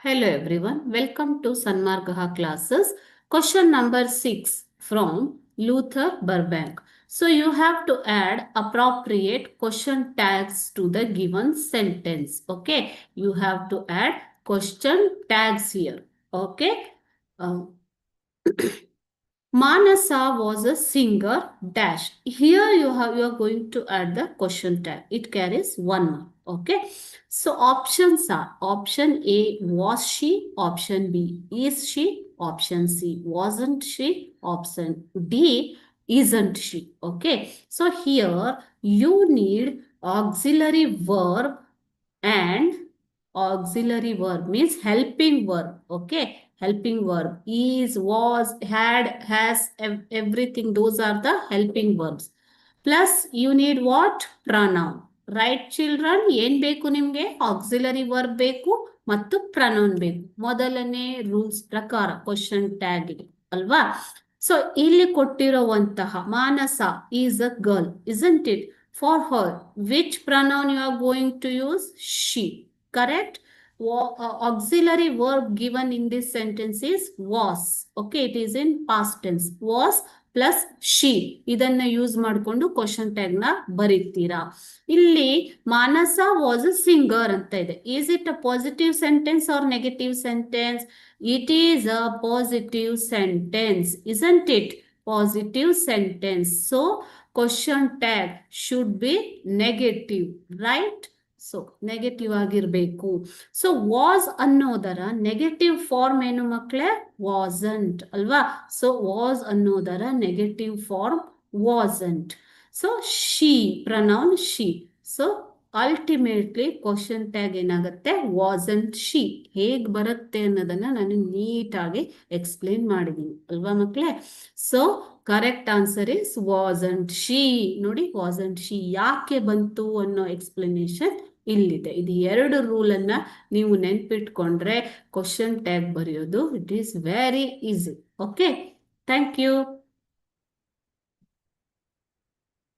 Hello everyone, welcome to Sanmargaha classes. Question number 6 from Luther Burbank. So you have to add appropriate question tags to the given sentence. Okay, you have to add question tags here. Okay. Manasa was a singer dash. Here you are going to add the question tag. It carries 1 mark. Okay. So options are option A, was she? Option B, is she? Option C, wasn't she? Option D, isn't she? Okay. So here you need auxiliary verb, and auxiliary verb means helping verb. Okay, helping verb is, was, had, has, everything. Those are the helping verbs. Plus you need what? Pronoun. Right children, ಏನ್ ಬೇಕು ನಿಮ್ಗೆ? auxiliary verb ಬೇಕು ಮತ್ತು pronoun ಬೇಕು. ಮೊದಲನೇ rules ಪ್ರಕಾರ question tag ಅಲ್ವಾ? So ಇಲ್ಲಿ ಕೊಟ್ಟಿರುವಂತಹ Manasa is a girl, isn't it? For her, which pronoun you are going to use? She. Correct? Auxiliary verb given in this sentence is was. Okay, it is in past tense. Was plus she. ಇದನ್ನ use ಮಾಡಿಕೊಂಡು question tag ನ ಬರೀತೀರಾ. ಇಲ್ಲಿ Manasa was a singer ಅಂತ ಇದೆ. Is it a positive sentence or negative sentence? It is a positive sentence, isn't it? Positive sentence. So question tag should be negative, right? So negative ಆಗಿರಬೇಕು. So was ಅನ್ನೋದರ negative form ಏನು ಮಕ್ಕಳೇ? Wasn't ಅಲ್ವಾ? So was ಅನ್ನೋದರ negative form wasn't. So she, pronoun she. So ultimately question tag ಏನಾಗುತ್ತೆ? Wasn't she. ಹೇಗೆ ಬರುತ್ತೆ ಅನ್ನೋದನ್ನ ನಾನು ನೀಟಾಗಿ ಎಕ್ಸ್ಪ್ಲೇನ್ ಮಾಡಿದ್ದೀನಿ ಅಲ್ವಾ ಮಕ್ಕಳೇ? So correct answer is wasn't she. ನೋಡಿ, ವಾಸಂಟ್ ಶಿ ಯಾಕೆ ಬಂತು ಅನ್ನೋ ಎಕ್ಸ್ಪ್ಲನೇಷನ್ ಇಲ್ಲಿದೆ. ಇದು ಎರಡು ರೂಲ್ ಅನ್ನ ನೀವು ನೆನ್ಪಿಟ್ಕೊಂಡ್ರೆ ಕ್ವಶನ್ ಟ್ಯಾಗ್ ಬರೆಯೋದು it is very easy. Okay, thank you.